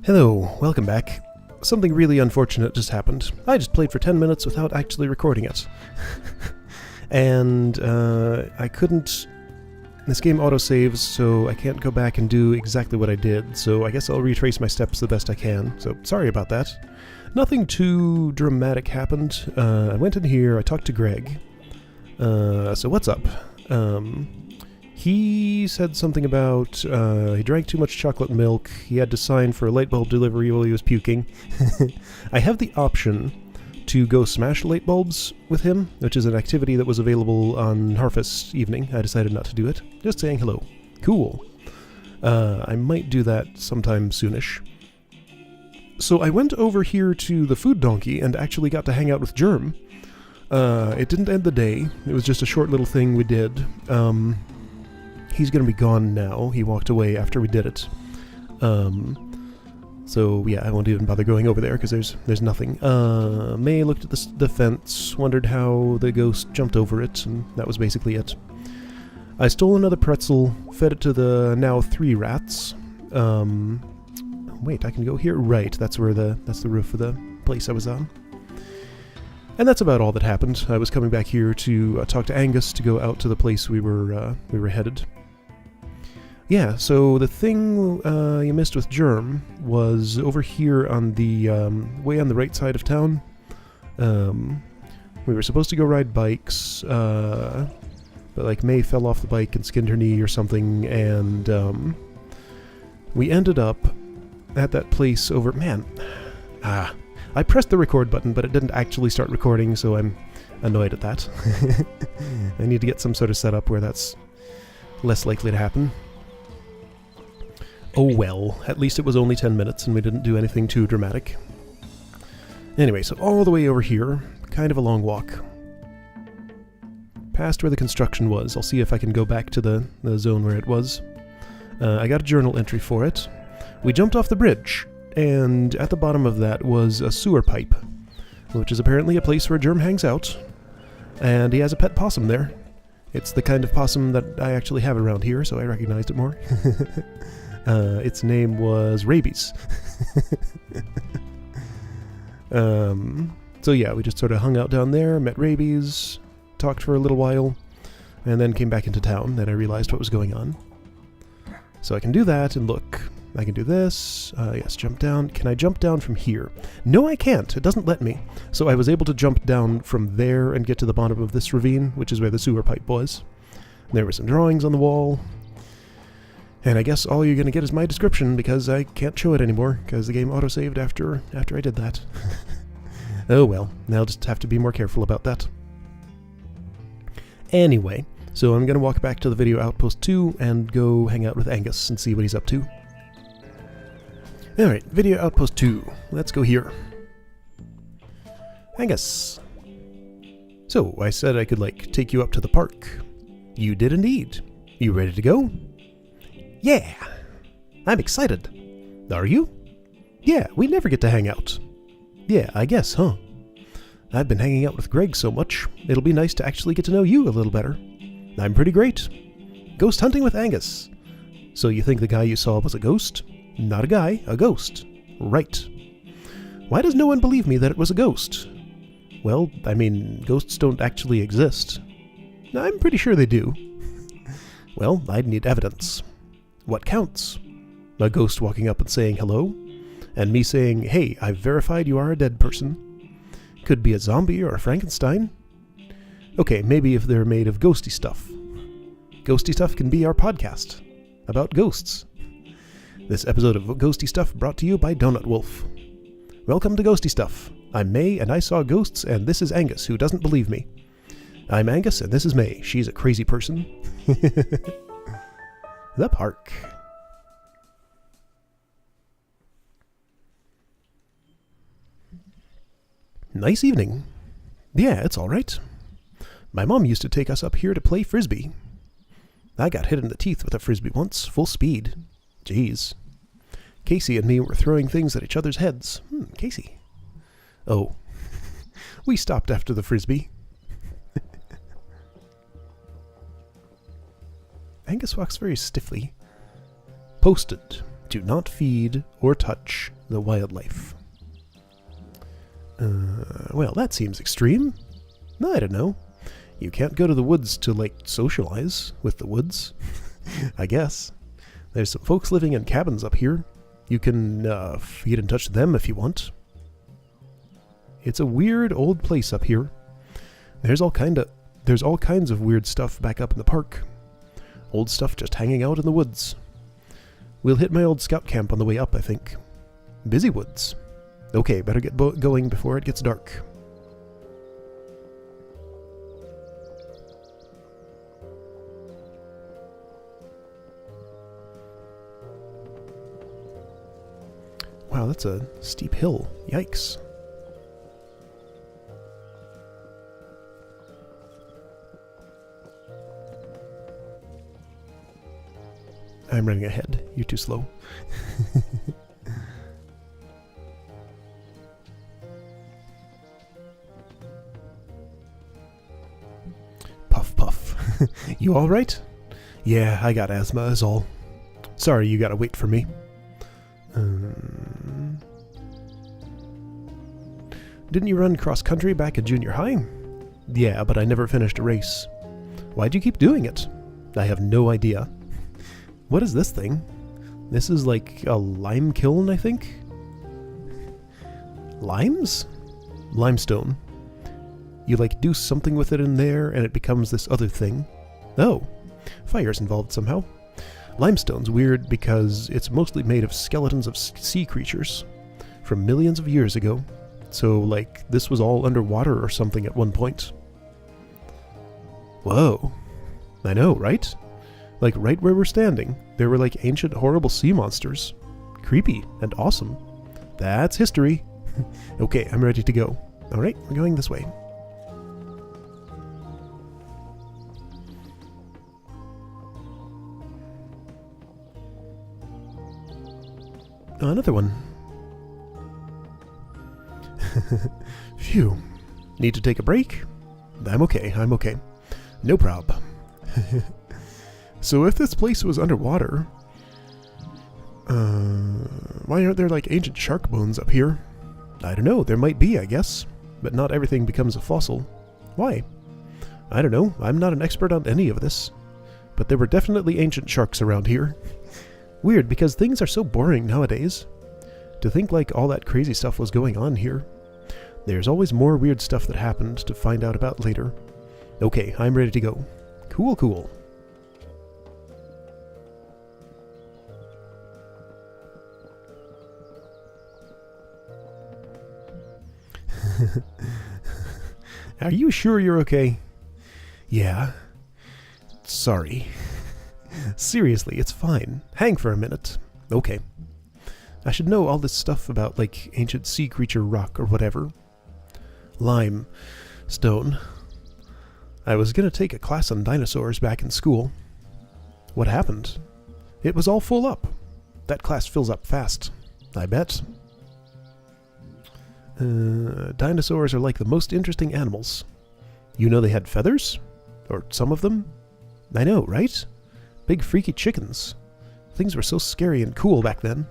Hello, welcome back. Something really unfortunate just happened. I just played for 10 minutes without actually recording it. And I couldn't... This game autosaves, so I can't go back and do exactly what I did, so I guess I'll retrace my steps the best I can, so sorry about that. Nothing too dramatic happened. I went in here, I talked to Greg. So what's up? He said something about he drank too much chocolate milk, he had to sign for a light bulb delivery while he was puking. I have the option to go smash light bulbs with him, which is an activity that was available on Harvest Evening. I decided not to do it. Just saying hello. Cool. I might do that sometime soonish. So I went over here to the food donkey and actually got to hang out with Germ. It didn't end the day. It was just a short little thing we did. He's gonna be gone now. He walked away after we did it. So yeah, I won't even bother going over there because there's nothing. May looked at the fence, wondered how the ghost jumped over it, and that was basically it. I stole another pretzel, fed it to the now 3 rats. Wait, I can go here? Right, that's the roof of the place I was on. And that's about all that happened. I was coming back here to talk to Angus to go out to the place we were headed. Yeah, so the thing you missed with Germ was over here on the way on the right side of town. We were supposed to go ride bikes, but like May fell off the bike and skinned her knee or something, and we ended up at that place over... Man, I pressed the record button, but it didn't actually start recording, so I'm annoyed at that. I need to get some sort of setup where that's less likely to happen. Oh well, at least it was only 10 minutes and we didn't do anything too dramatic. Anyway, so all the way over here, kind of a long walk. Past where the construction was. I'll see if I can go back to the zone where it was. I got a journal entry for it. We jumped off the bridge, and at the bottom of that was a sewer pipe, which is apparently a place where Germ hangs out, and he has a pet possum there. It's the kind of possum that I actually have around here, so I recognized it more. Its name was Rabies. So yeah, we just sort of hung out down there, met Rabies, talked for a little while, and then came back into town, and I realized what was going on. So I can do that, and look, I can do this, yes, jump down. Can I jump down from here? No, I can't, it doesn't let me. So I was able to jump down from there and get to the bottom of this ravine, which is where the sewer pipe was. There were some drawings on the wall. And I guess all you're going to get is my description, because I can't show it anymore, because the game autosaved after I did that. Oh well, I'll just have to be more careful about that. Anyway, so I'm going to walk back to the video outpost 2 and go hang out with Angus and see what he's up to. Alright, video outpost 2. Let's go here. Angus. So, I said I could, like, take you up to the park. You did indeed. You ready to go? Yeah! I'm excited. Are you? Yeah, we never get to hang out. Yeah, I guess, huh? I've been hanging out with Greg so much, it'll be nice to actually get to know you a little better. I'm pretty great. Ghost hunting with Angus. So you think the guy you saw was a ghost? Not a guy, a ghost. Right. Why does no one believe me that it was a ghost? Well, I mean, ghosts don't actually exist. I'm pretty sure they do. Well, I'd need evidence. What counts? A ghost walking up and saying hello? And me saying, hey, I've verified you are a dead person. Could be a zombie or a Frankenstein. Okay, maybe if they're made of ghosty stuff. Ghosty Stuff can be our podcast about ghosts. This episode of Ghosty Stuff brought to you by Donut Wolf. Welcome to Ghosty Stuff. I'm May, and I saw ghosts, and this is Angus, who doesn't believe me. I'm Angus, and this is May. She's a crazy person. The park. Nice evening. Yeah, it's alright. My mom used to take us up here to play frisbee. I got hit in the teeth with a frisbee once, full speed. Jeez. Casey and me were throwing things at each other's heads. Casey. Oh. We stopped after the frisbee. Angus walks very stiffly. Posted. Do not feed or touch the wildlife. Well, that seems extreme. I don't know. You can't go to the woods to, like, socialize with the woods, I guess. There's some folks living in cabins up here. You can feed and touch them if you want. It's a weird old place up here. There's all kinds of weird stuff back up in the park. Old stuff just hanging out in the woods. We'll hit my old scout camp on the way up, I think. Busy woods. Okay, better get going before it gets dark. Wow, that's a steep hill. Yikes. I'm running ahead. You're too slow. Puff, puff. You all right? Yeah, I got asthma is all. Sorry you gotta wait for me. Didn't you run cross-country back in junior high? Yeah, but I never finished a race. Why'd you keep doing it? I have no idea. What is this thing? This is like a lime kiln, I think? Limes? Limestone. You like do something with it in there and it becomes this other thing. Oh, fire's involved somehow. Limestone's weird because it's mostly made of skeletons of sea creatures from millions of years ago. So, like, this was all underwater or something at one point. Whoa. I know, right? Like, right where we're standing, there were, like, ancient, horrible sea monsters. Creepy and awesome. That's history. Okay, I'm ready to go. Alright, we're going this way. Another one. Phew. Need to take a break? I'm okay, I'm okay. No prob. So if this place was underwater, why aren't there like ancient shark bones up here? I don't know, there might be, I guess. But not everything becomes a fossil. Why? I don't know, I'm not an expert on any of this. But there were definitely ancient sharks around here. Weird, because things are so boring nowadays. To think like all that crazy stuff was going on here. There's always more weird stuff that happened to find out about later. Okay, I'm ready to go. Cool, cool. Are you sure you're okay? Yeah. Sorry. Seriously, it's fine. Hang for a minute. Okay. I should know all this stuff about, like, ancient sea creature rock or whatever. Lime. Stone. I was gonna take a class on dinosaurs back in school. What happened? It was all full up. That class fills up fast. I bet. Dinosaurs are like the most interesting animals. You know they had feathers? Or some of them? I know, right? Big freaky chickens. Things were so scary and cool back then.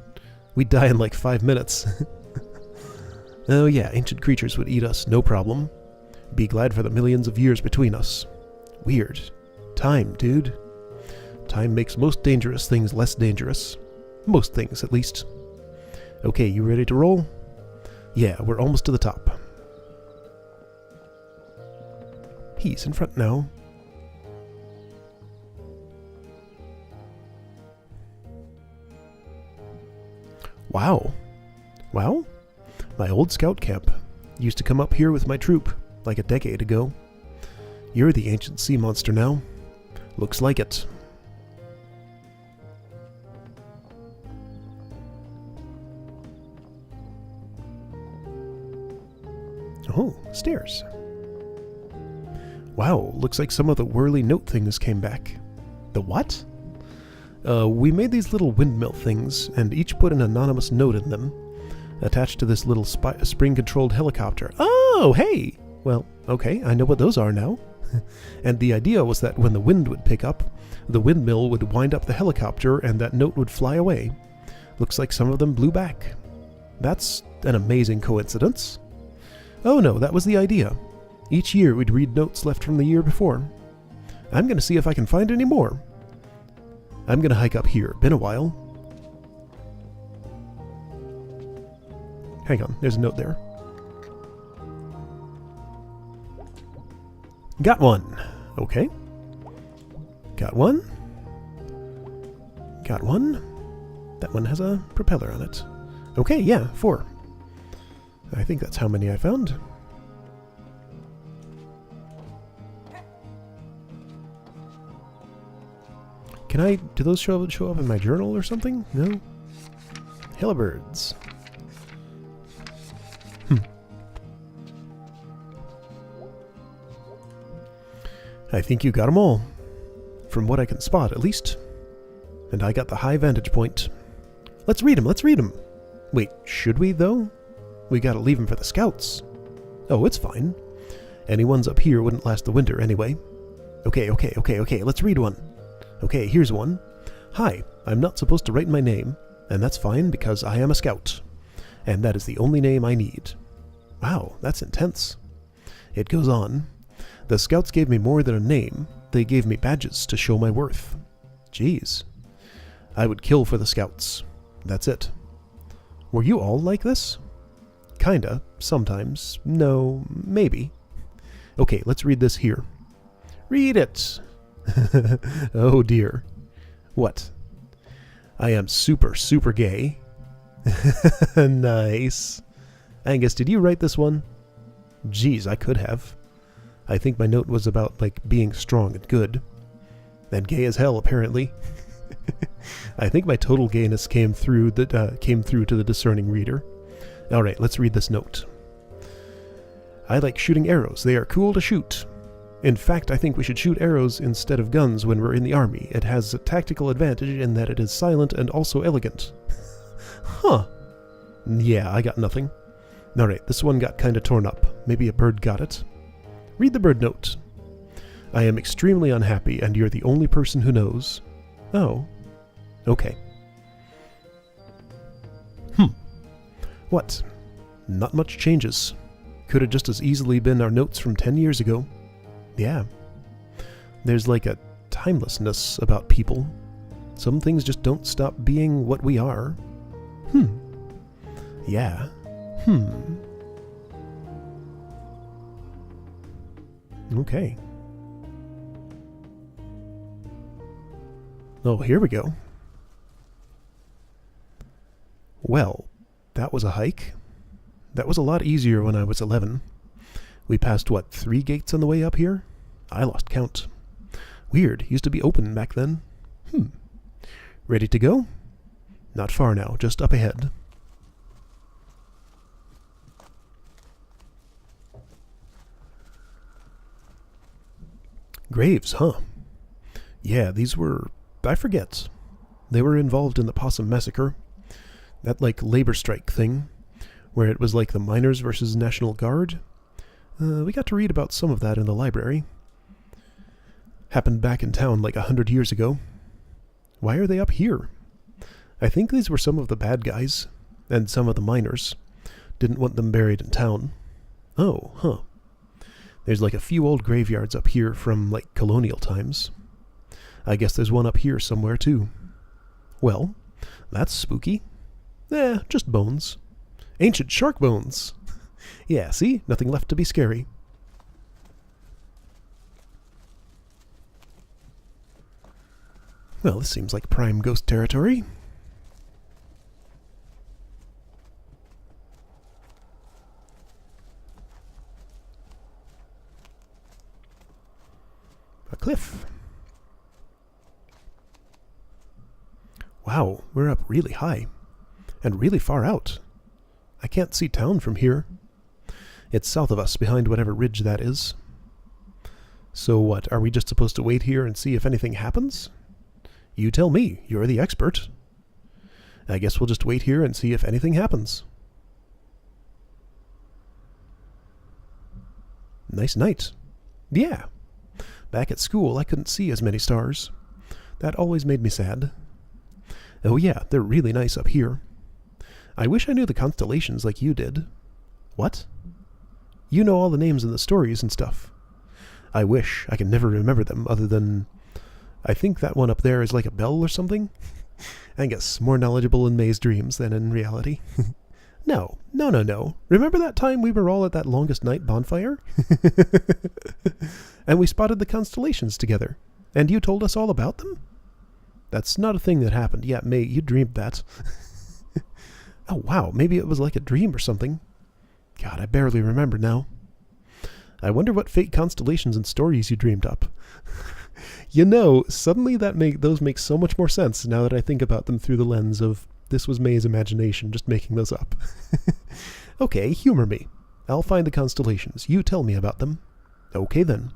We'd die in like 5 minutes. Oh yeah, ancient creatures would eat us, no problem. Be glad for the millions of years between us. Weird. Time, dude. Time makes most dangerous things less dangerous. Most things, at least. Okay, you ready to roll? Yeah, we're almost to the top. He's in front now. Wow. Well, my old scout camp. Used to come up here with my troop, like a decade ago. You're the ancient sea monster now. Looks like it. Oh, stairs. Wow, looks like some of the whirly note things came back. The what? We made these little windmill things, and each put an anonymous note in them, attached to this little spring-controlled helicopter. Oh, hey! Well, okay, I know what those are now. And the idea was that when the wind would pick up, the windmill would wind up the helicopter and that note would fly away. Looks like some of them blew back. That's an amazing coincidence. Oh no, that was the idea. Each year we'd read notes left from the year before. I'm going to see if I can find any more. I'm going to hike up here. Been a while. Hang on, there's a note there. Got one. Okay. Got one. Got one. That one has a propeller on it. Okay, yeah, 4. I think that's how many I found. Do those show up in my journal or something? No? Hellebirds. I think you got them all. From what I can spot, at least. And I got the high vantage point. Let's read them. Wait, should we, though? We gotta leave them for the scouts. Oh, it's fine. Any ones up here wouldn't last the winter anyway. Okay, let's read one. Okay, here's one. Hi, I'm not supposed to write my name, and that's fine because I am a scout. And that is the only name I need. Wow, that's intense. It goes on. The scouts gave me more than a name. They gave me badges to show my worth. Jeez. I would kill for the scouts. That's it. Were you all like this? Kinda. Sometimes. No. Maybe. Okay, let's read this here. Read it! Oh dear. What? I am super, super gay. Nice. Angus, did you write this one? Geez, I could have. I think my note was about, like, being strong and good. And gay as hell, apparently. I think my total gayness came through to the discerning reader. Alright, let's read this note. I like shooting arrows. They are cool to shoot. In fact, I think we should shoot arrows instead of guns when we're in the army. It has a tactical advantage in that it is silent and also elegant. Huh. Yeah, I got nothing. Alright, this one got kinda torn up. Maybe a bird got it. Read the bird note. I am extremely unhappy, and you're the only person who knows. Oh. Okay. What? Not much changes. Could have just as easily been our notes from 10 years ago. Yeah. There's like a timelessness about people. Some things just don't stop being what we are. Yeah. Okay. Oh, here we go. Well, that was a hike. That was a lot easier when I was 11. We passed, what, 3 gates on the way up here? I lost count. Weird, used to be open back then. Ready to go? Not far now, just up ahead. Graves, huh? Yeah, these were... I forget. They were involved in the Possum Massacre. That, like, labor strike thing, where it was like the miners versus National Guard. We got to read about some of that in the library. Happened back in town like 100 years ago. Why are they up here? I think these were some of the bad guys, and some of the miners. Didn't want them buried in town. Oh, huh. There's like a few old graveyards up here from, like, colonial times. I guess there's one up here somewhere, too. Well, that's spooky. Just bones. Ancient shark bones. Yeah, see? Nothing left to be scary. Well, this seems like prime ghost territory. A cliff. Wow, we're up really high. And really far out. I can't see town from here. It's south of us, behind whatever ridge that is. So what, are we just supposed to wait here and see if anything happens? You tell me, you're the expert. I guess we'll just wait here and see if anything happens. Nice night. Yeah. Back at school, I couldn't see as many stars. That always made me sad. Oh yeah, they're really nice up here. I wish I knew the constellations like you did. What? You know all the names and the stories and stuff. I wish. I can never remember them other than... I think that one up there is like a bell or something. I guess more knowledgeable in May's dreams than in reality. No. Remember that time we were all at that longest night bonfire? And we spotted the constellations together. And you told us all about them? That's not a thing that happened. Yeah, May, you dreamed that. Oh, wow. Maybe it was like a dream or something. God, I barely remember now. I wonder what fake constellations and stories you dreamed up. You know, suddenly those make so much more sense now that I think about them through the lens of this was May's imagination just making those up. Okay, humor me. I'll find the constellations. You tell me about them. Okay then.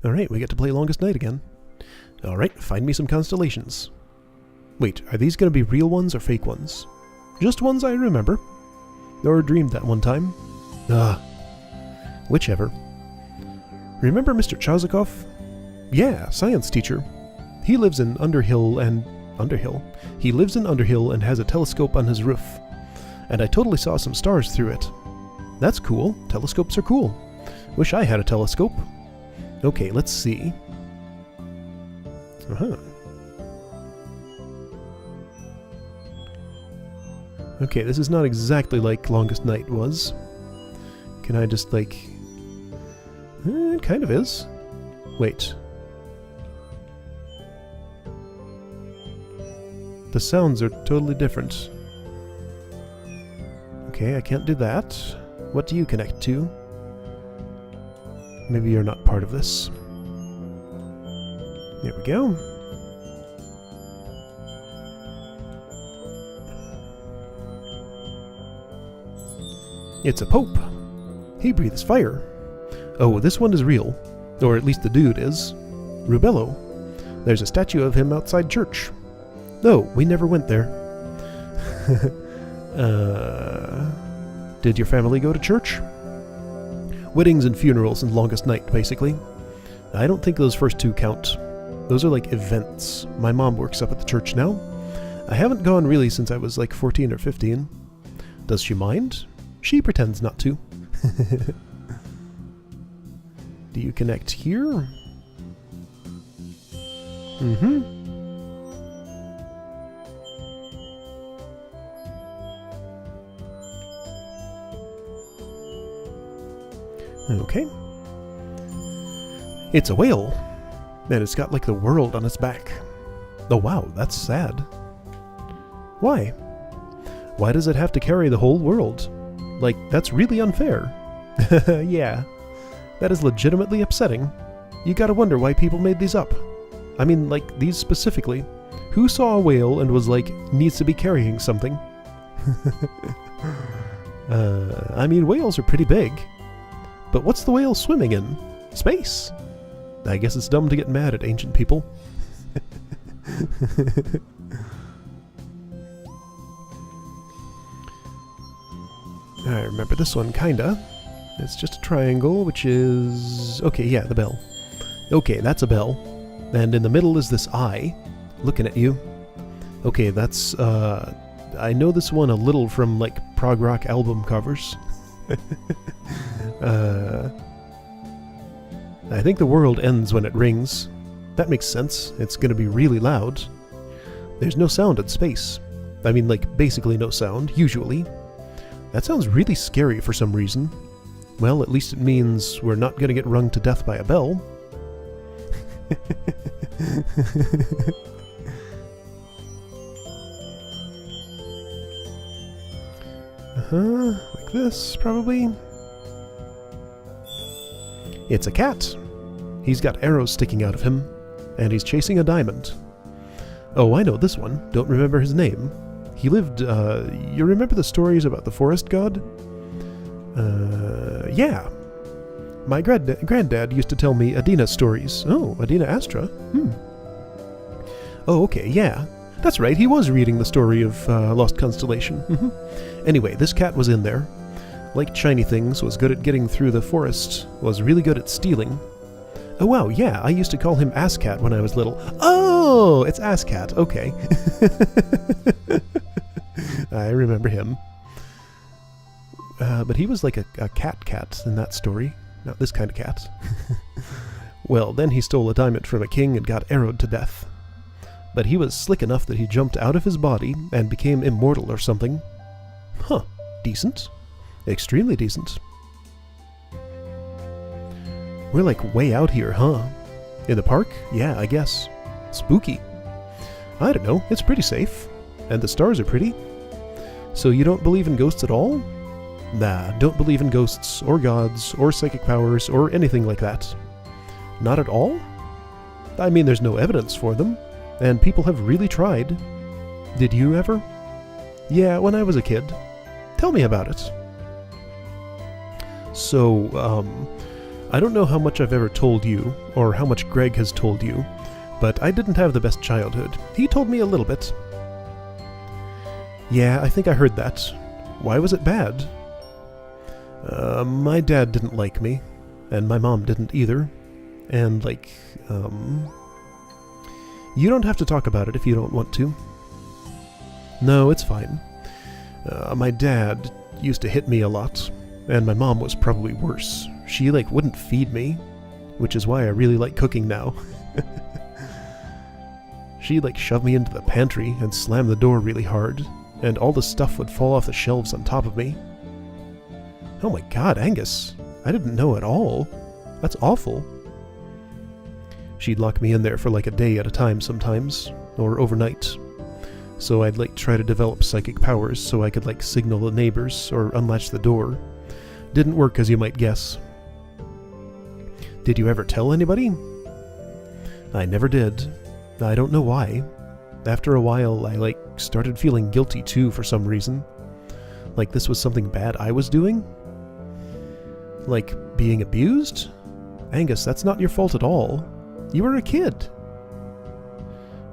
Alright, we get to play Longest Night again. Alright, find me some constellations. Wait, are these going to be real ones or fake ones? Just ones I remember. Or dreamed that one time. Whichever. Remember Mr. Chazakov? Yeah, science teacher. He lives in Underhill. He lives in Underhill and has a telescope on his roof. And I totally saw some stars through it. That's cool. Telescopes are cool. Wish I had a telescope. Okay, let's see. Okay, this is not exactly like Longest Night was. Can I just, like... it kind of is. Wait. The sounds are totally different. Okay, I can't do that. What do you connect to? Maybe you're not part of this. There we go. It's a pope. He breathes fire. Oh, this one is real. Or at least the dude is. Rubello. There's a statue of him outside church. No, we never went there. Did your family go to church? Weddings and funerals and Longest Night, basically. I don't think those first two count. Those are like events. My mom works up at the church now. I haven't gone really since I was like 14 or 15. Does she mind? She pretends not to. Do you connect here? Mm-hmm. Okay. It's a whale. And it's got like the world on its back. Oh wow, that's sad. Why? Why does it have to carry the whole world? Like, that's really unfair. Yeah. That is legitimately upsetting. You gotta wonder why people made these up. I mean, like, these specifically. Who saw a whale and was like, needs to be carrying something? I mean, whales are pretty big. But what's the whale swimming in? Space. I guess it's dumb to get mad at ancient people. I remember this one, kinda. It's just a triangle, which is... okay, yeah, the bell. Okay, that's a bell. And in the middle is this eye, looking at you. Okay, that's, I know this one a little from, like, prog rock album covers. I think the world ends when it rings. That makes sense. It's gonna be really loud. There's no sound in space. I mean, like, basically no sound, usually. That sounds really scary for some reason. Well, at least it means we're not gonna get rung to death by a bell. Like this, probably. It's a cat. He's got arrows sticking out of him, and he's chasing a diamond. Oh, I know this one. Don't remember his name. He lived, you remember the stories about the forest god? Yeah. My granddad used to tell me Adina stories. Oh, Adina Astra? Oh, okay, yeah. That's right, he was reading the story of Lost Constellation. Anyway, this cat was in there. Liked shiny things, was good at getting through the forest, was really good at stealing. Oh wow, yeah, I used to call him Ass Cat when I was little. Oh! Oh, it's Asscat. Okay. I remember him. But he was like a cat in that story. Not this kind of cat. Well, then he stole a diamond from a king and got arrowed to death. But he was slick enough that he jumped out of his body and became immortal or something. Huh. Decent. Extremely decent. We're like way out here, huh? In the park? Yeah, I guess. Spooky. I don't know. It's pretty safe. And the stars are pretty. So you don't believe in ghosts at all? Nah, don't believe in ghosts, or gods, or psychic powers, or anything like that. Not at all? I mean, there's no evidence for them, and people have really tried. Did you ever? Yeah, when I was a kid. Tell me about it. So, I don't know how much I've ever told you, or how much Greg has told you, but I didn't have the best childhood. He told me a little bit. Yeah, I think I heard that. Why was it bad? My dad didn't like me, and my mom didn't either, and you don't have to talk about it if you don't want to. No, it's fine. My dad used to hit me a lot, and my mom was probably worse. She, wouldn't feed me, which is why I really like cooking now. She'd, shove me into the pantry and slam the door really hard, and all the stuff would fall off the shelves on top of me. Oh my god, Angus. I didn't know at all. That's awful. She'd lock me in there for a day at a time sometimes, or overnight. So I'd try to develop psychic powers so I could signal the neighbors or unlatch the door. Didn't work, as you might guess. Did you ever tell anybody? I never did. I don't know why. After a while, I started feeling guilty too for some reason. This was something bad I was doing? Being abused? Angus, that's not your fault at all. You were a kid.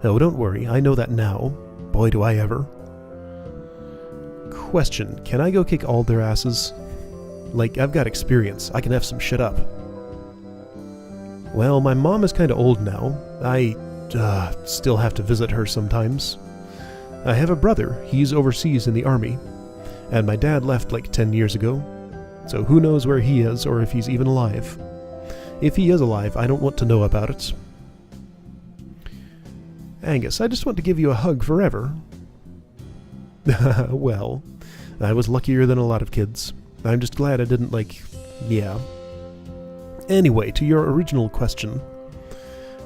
Oh, don't worry, I know that now. Boy, do I ever. Question, can I go kick all their asses? I've got experience. I can F some shit up. Well, my mom is kinda old now. I still have to visit her sometimes. I have a brother. He's overseas in the army. And my dad left 10 years ago. So who knows where he is or if he's even alive. If he is alive, I don't want to know about it. Angus, I just want to give you a hug forever. Well, I was luckier than a lot of kids. I'm just glad I didn't yeah. Anyway, to your original question.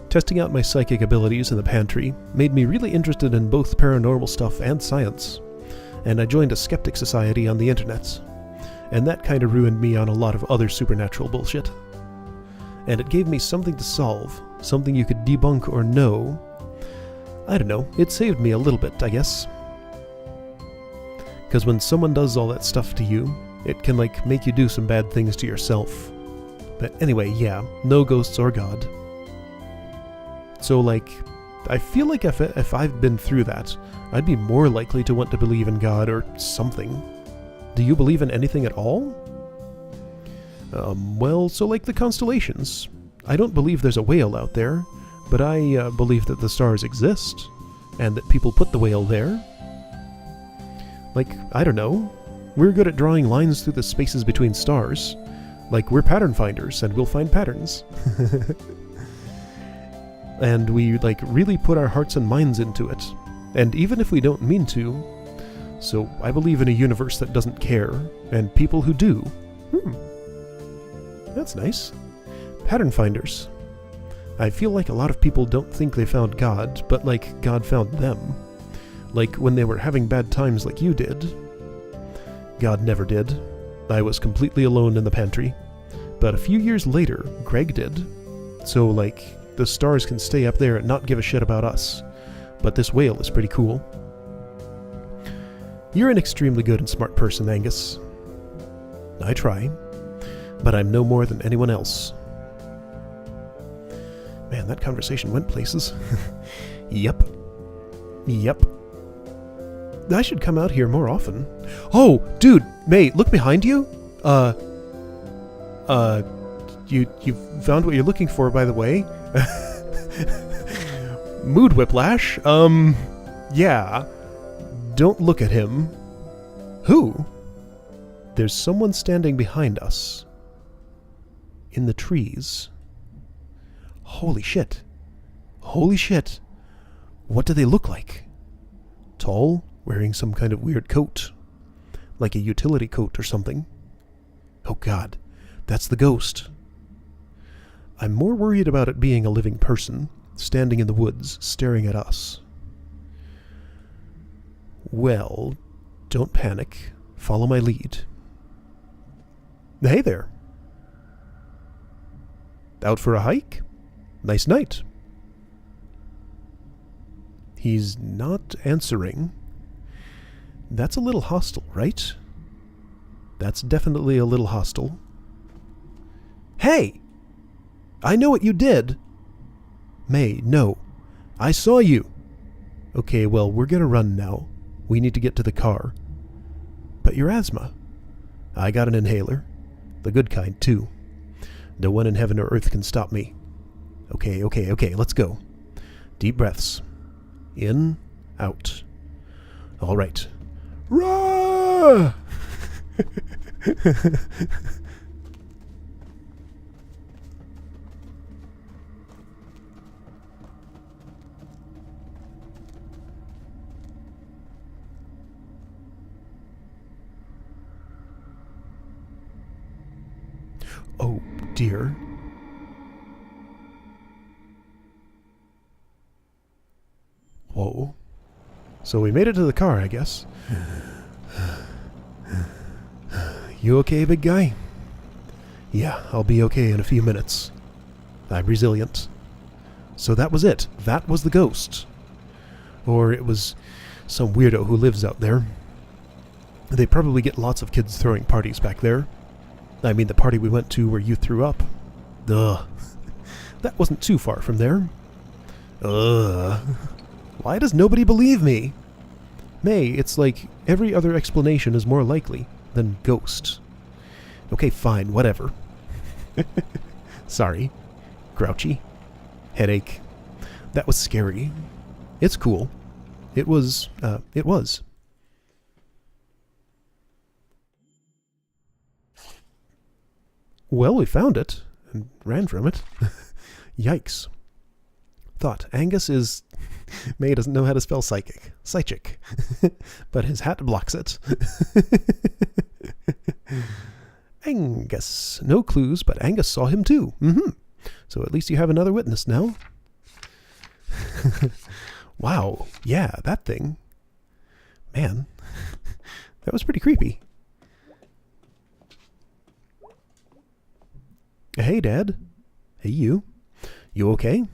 Testing out my psychic abilities in the pantry made me really interested in both paranormal stuff and science. And I joined a skeptic society on the internet. And that kinda ruined me on a lot of other supernatural bullshit. And it gave me something to solve, something you could debunk or know. I don't know, it saved me a little bit, I guess. Because when someone does all that stuff to you, it can make you do some bad things to yourself. But anyway, yeah, no ghosts or God. So I feel like if I've been through that, I'd be more likely to want to believe in God or something. Do you believe in anything at all? Well, so the constellations. I don't believe there's a whale out there, but I believe that the stars exist, and that people put the whale there. I don't know. We're good at drawing lines through the spaces between stars. We're pattern finders, and we'll find patterns. And we, really put our hearts and minds into it. And even if we don't mean to. So I believe in a universe that doesn't care, and people who do. That's nice. Pattern finders. I feel like a lot of people don't think they found God, but God found them. When they were having bad times like you did. God never did. I was completely alone in the pantry. But a few years later, Greg did. So, the stars can stay up there and not give a shit about us. But this whale is pretty cool. You're an extremely good and smart person, Angus. I try. But I'm no more than anyone else. Man, that conversation went places. Yep. I should come out here more often. Oh, dude, May, look behind you. You found what you're looking for, by the way. Mood whiplash? Yeah. Don't look at him. Who? There's someone standing behind us. In the trees. Holy shit. Holy shit. What do they look like? Tall, wearing some kind of weird coat. Like a utility coat or something. Oh god, that's the ghost. I'm more worried about it being a living person, standing in the woods, staring at us. Well, don't panic. Follow my lead. Hey there. Out for a hike? Nice night. He's not answering. That's a little hostile, right? That's definitely a little hostile. Hey! I know what you did! May, no. I saw you! Okay, well, we're gonna run now. We need to get to the car. But your asthma. I got an inhaler. The good kind, too. No one in heaven or earth can stop me. Okay, let's go. Deep breaths. In, out. All right. Rah! Oh, dear. Whoa. So we made it to the car, I guess. You okay, big guy? Yeah, I'll be okay in a few minutes. I'm resilient. So that was it. That was the ghost. Or it was some weirdo who lives out there. They probably get lots of kids throwing parties back there. I mean, the party we went to where you threw up. Ugh. That wasn't too far from there. Ugh. Why does nobody believe me? May, it's like every other explanation is more likely than ghost. Okay, fine, whatever. Sorry. Grouchy. Headache. That was scary. It's cool. It was. Well, we found it, and ran from it. Yikes. Thought, Angus is... May doesn't know how to spell psychic. Psychic. But his hat blocks it. Angus. No clues, but Angus saw him too. So at least you have another witness now. Wow. Yeah, that thing. Man. That was pretty creepy. Hey, Dad. Hey, you. You okay?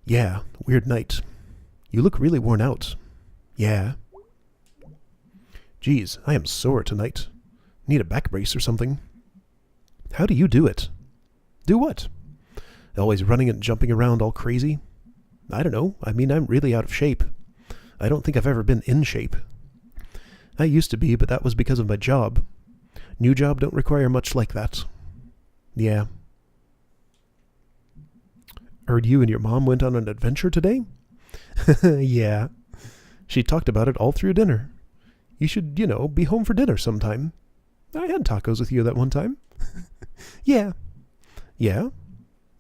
Yeah, weird night. You look really worn out. Yeah. Geez, I am sore tonight. Need a back brace or something. How do you do it? Do what? Always running and jumping around all crazy? I don't know. I mean, I'm really out of shape. I don't think I've ever been in shape. I used to be, but that was because of my job. New job don't require much like that. Yeah. Heard you and your mom went on an adventure today? Yeah. She talked about it all through dinner. You should, be home for dinner sometime. I had tacos with you that one time. Yeah. Yeah?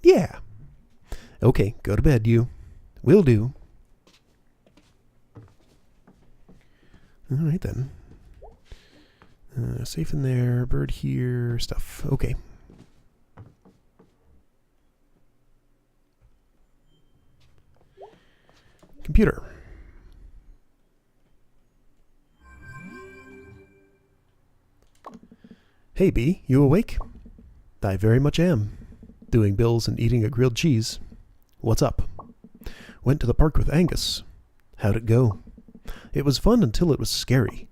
Yeah. Okay, go to bed, you. Will do. All right, then. Safe in there, bird here, stuff. Okay. Computer. Hey, Bee, you awake? I very much am. Doing bills and eating a grilled cheese. What's up? Went to the park with Angus. How'd it go? It was fun until it was scary.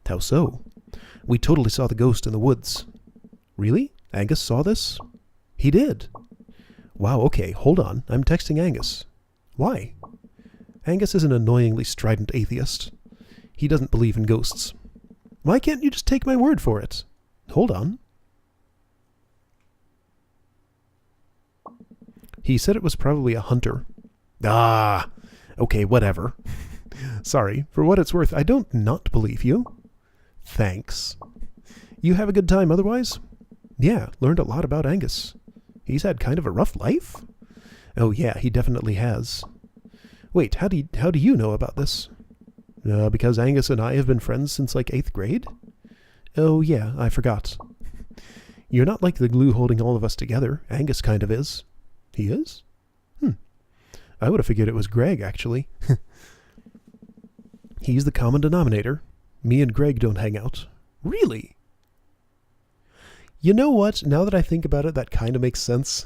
How so? We totally saw the ghost in the woods. Really? Angus saw this? He did. Wow, okay, hold on. I'm texting Angus. Why? Angus is an annoyingly strident atheist. He doesn't believe in ghosts. Why can't you just take my word for it? Hold on. He said it was probably a hunter. Ah, okay, whatever. Sorry, for what it's worth, I don't not believe you. Thanks. You have a good time otherwise? Yeah, learned a lot about Angus. He's had kind of a rough life? Oh yeah, he definitely has. Wait, how do you know about this? Because Angus and I have been friends since like 8th grade? Oh yeah, I forgot. You're not like the glue holding all of us together. Angus kind of is. He is? I would have figured it was Greg, actually. He's the common denominator. Me and Greg don't hang out. Really? You know what? Now that I think about it, that kind of makes sense.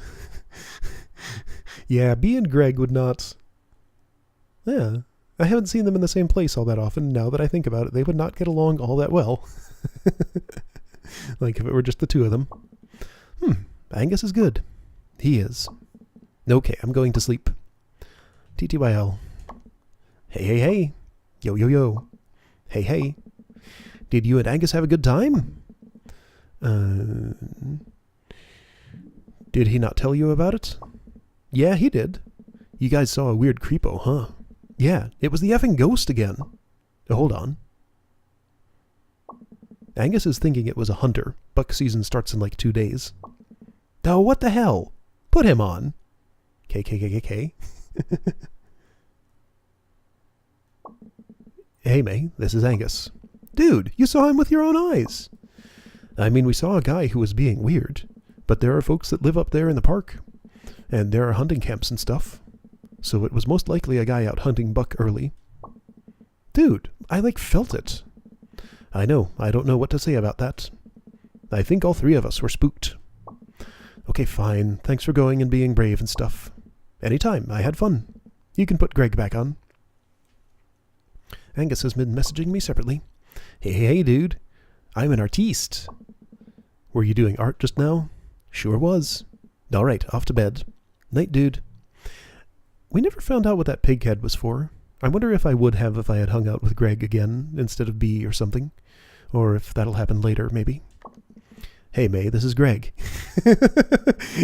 Yeah, B and Greg would not... Yeah, I haven't seen them in the same place all that often. Now that I think about it, they would not get along all that well. Like if it were just the two of them. Angus is good. He is. Okay, I'm going to sleep. TTYL. Hey, hey, hey. Yo, yo, yo. Hey, hey. Did you and Angus have a good time? Did he not tell you about it? Yeah, he did. You guys saw a weird creepo, huh? Yeah, it was the effing ghost again. Hold on. Angus is thinking it was a hunter. Buck season starts in like 2 days. Oh, what the hell? Put him on. KKKKK. Hey, May, this is Angus. Dude, you saw him with your own eyes. I mean, we saw a guy who was being weird, but there are folks that live up there in the park, and there are hunting camps and stuff, so it was most likely a guy out hunting buck early. Dude, I felt it. I know, I don't know what to say about that. I think all 3 of us were spooked. Okay, fine, thanks for going and being brave and stuff. Anytime, I had fun. You can put Greg back on. Angus has been messaging me separately. Hey, dude. I'm an artiste. Were you doing art just now? Sure was. All right, off to bed. Night, dude. We never found out what that pig head was for. I wonder if I would have if I had hung out with Greg again instead of B or something. Or if that'll happen later, maybe. Hey, May, this is Greg.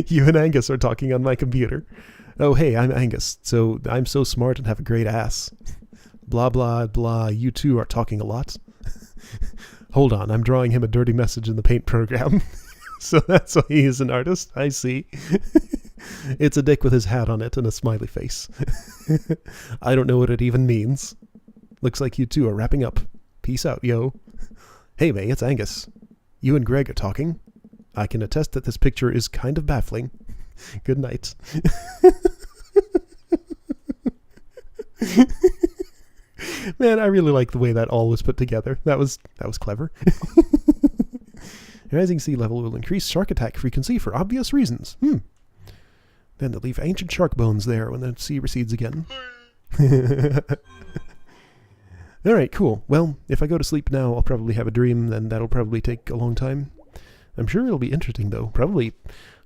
You and Angus are talking on my computer. Oh, hey, I'm Angus. So I'm so smart and have a great ass. Blah, blah, blah. You two are talking a lot. Hold on, I'm drawing him a dirty message in the paint program. So that's why he is an artist. I see. It's a dick with his hat on it and a smiley face. I don't know what it even means. Looks like you two are wrapping up. Peace out, yo. Hey, May, it's Angus. You and Greg are talking. I can attest that this picture is kind of baffling. Good night. Man, I really like the way that all was put together. That was clever. Rising sea level will increase shark attack frequency for obvious reasons. Then they'll leave ancient shark bones there when the sea recedes again. Alright, cool. Well, if I go to sleep now, I'll probably have a dream, then that'll probably take a long time. I'm sure it'll be interesting, though. Probably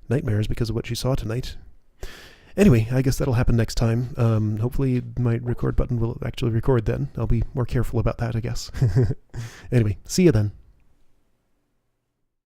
nightmares because of what she saw tonight. Anyway, I guess that'll happen next time. Hopefully my record button will actually record then. I'll be more careful about that, I guess. Anyway, see you then.